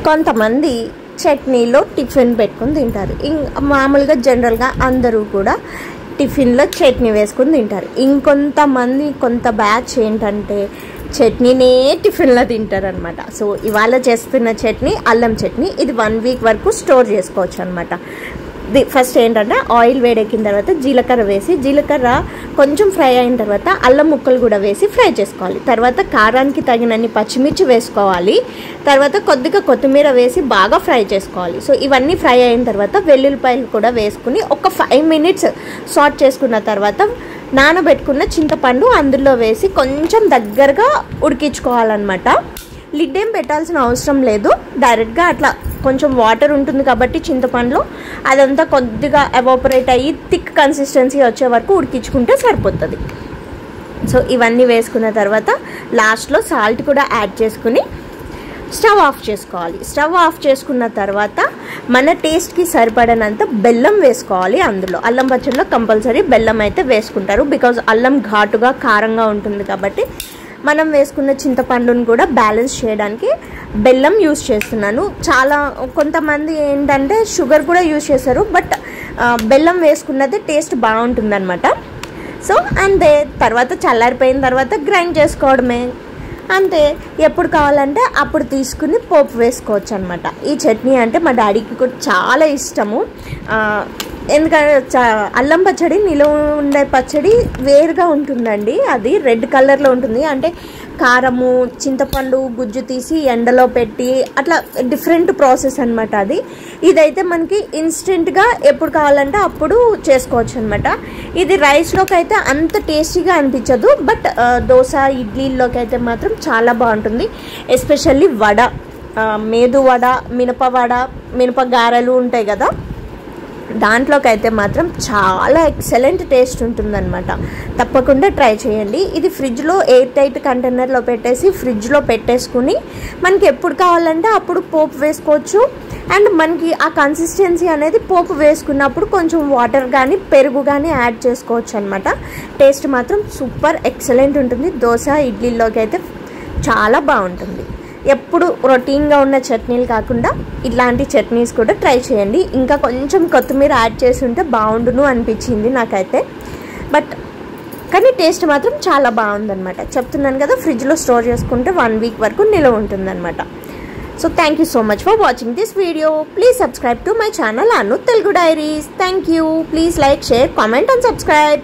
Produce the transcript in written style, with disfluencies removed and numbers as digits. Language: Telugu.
కొంతమంది చట్నీలో టిఫిన్ పెట్టుకుని తింటారు. మామూలుగా జనరల్గా అందరూ కూడా టిఫిన్లో చట్నీ వేసుకుని తింటారు. ఇంకొంతమంది కొంత బ్యాచ్ ఏంటంటే చట్నీనే టిఫిన్లో తింటారనమాట. సో ఇవాళ చేస్తున్న చట్నీ అల్లం చట్నీ. ఇది 1 వీక్ వరకు స్టోర్ చేసుకోవచ్చు అనమాట. ఫస్ట్ ఏంటంటే ఆయిల్ వేడెక్కిన తర్వాత జీలకర్ర వేసి, జీలకర్ర కొంచెం ఫ్రై అయిన తర్వాత అల్లం ముక్కలు కూడా వేసి ఫ్రై చేసుకోవాలి. తర్వాత కారానికి తగినన్ని పచ్చిమిర్చి వేసుకోవాలి. తర్వాత కొద్దిగా కొత్తిమీర వేసి బాగా ఫ్రై చేసుకోవాలి. సో ఇవన్నీ ఫ్రై అయిన తర్వాత వెల్లుల్లిపాయలు కూడా వేసుకుని ఒక 5 మినిట్స్ సాట్ చేసుకున్న తర్వాత నానబెట్టుకున్న చింతపండు అందులో వేసి కొంచెం దగ్గరగా ఉడికించుకోవాలన్నమాట. లిడ్ ఏం పెట్టాల్సిన అవసరం లేదు. డైరెక్ట్గా అట్లా కొంచెం వాటర్ ఉంటుంది కాబట్టి చింతపండులో అదంతా కొద్దిగా ఎవాపరేట్ అయ్యి థిక్ కన్సిస్టెన్సీ వచ్చే వరకు ఉడికించుకుంటే సరిపోతుంది. సో ఇవన్నీ వేసుకున్న తర్వాత లాస్ట్లో సాల్ట్ కూడా యాడ్ చేసుకుని స్టవ్ ఆఫ్ చేసుకోవాలి. స్టవ్ ఆఫ్ చేసుకున్న తర్వాత మన టేస్ట్కి సరిపడినంత బెల్లం వేసుకోవాలి. అందులో అల్లం పచ్చడిలో కంపల్సరీ బెల్లం అయితే వేసుకుంటారు. బికాజ్ అల్లం ఘాటుగా కారంగా ఉంటుంది కాబట్టి మనం వేసుకున్న చింతపండును కూడా బ్యాలెన్స్ చేయడానికి బెల్లం యూస్ చేస్తున్నాను. కొంతమంది ఏంటంటే షుగర్ కూడా యూస్ చేస్తారు, బట్ బెల్లం వేసుకున్నది టేస్ట్ బాగుంటుందన్నమాట. సో అంతే. తర్వాత చల్లారిపోయిన తర్వాత గ్రైండ్ చేసుకోవడమే, అంతే. ఎప్పుడు కావాలంటే అప్పుడు తీసుకుని పోపు వేసుకోవచ్చు అనమాట. ఈ చట్నీ అంటే మా డాడీకి కూడా చాలా ఇష్టము. ఎందుకంటే అల్లం పచ్చడి నిలువ ఉండే పచ్చడి వేరుగా ఉంటుందండి. అది రెడ్ కలర్లో ఉంటుంది. అంటే కారము చింతపండు గుజ్జు తీసి ఎండలో పెట్టి అట్లా డిఫరెంట్ ప్రాసెస్ అనమాట అది. ఇదైతే మనకి ఇన్స్టెంట్గా ఎప్పుడు కావాలంటే అప్పుడు చేసుకోవచ్చు అనమాట. ఇది రైస్లోకి అయితే అంత టేస్టీగా అనిపించదు, బట్ దోశ ఇడ్లీలోకి అయితే మాత్రం చాలా బాగుంటుంది. ఎస్పెషల్లీ వడ, మేదు వడ, మినప గారెలు ఉంటాయి కదా, దాంట్లోకి అయితే మాత్రం చాలా ఎక్సలెంట్ టేస్ట్ ఉంటుందన్నమాట. తప్పకుండా ట్రై చేయండి. ఇది ఫ్రిడ్జ్లో ఎయిర్ టైట్ కంటైనర్లో పెట్టేసి ఫ్రిడ్జ్లో పెట్టేసుకుని మనకి ఎప్పుడు కావాలంటే అప్పుడు పోపు వేసుకోవచ్చు. అండ్ మనకి ఆ కన్సిస్టెన్సీ అనేది పోపు వేసుకున్నప్పుడు కొంచెం వాటర్ కానీ పెరుగు కానీ యాడ్ చేసుకోవచ్చు అనమాట. టేస్ట్ మాత్రం సూపర్ ఎక్సలెంట్ ఉంటుంది. దోశ ఇడ్లీలోకి అయితే చాలా బాగుంటుంది. ఎప్పుడు రొటీన్గా ఉన్న చట్నీలు కాకుండా ఇట్లాంటి చట్నీస్ కూడా ట్రై చేయండి. ఇంకా కొంచెం కొత్తిమీర యాడ్ చేసి ఉంటే బాగుండును అనిపించింది నాకైతే. కానీ టేస్ట్ మాత్రం చాలా బాగుందన్నమాట. చెప్తున్నాను కదా, ఫ్రిడ్జ్లో స్టోర్ చేసుకుంటే 1 వీక్ వరకు నిల్వ ఉంటుందన్నమాట. So thank you so much for watching this video. Please subscribe to my channel Anu Telugu diaries. Thank you. Please like, share, comment and subscribe.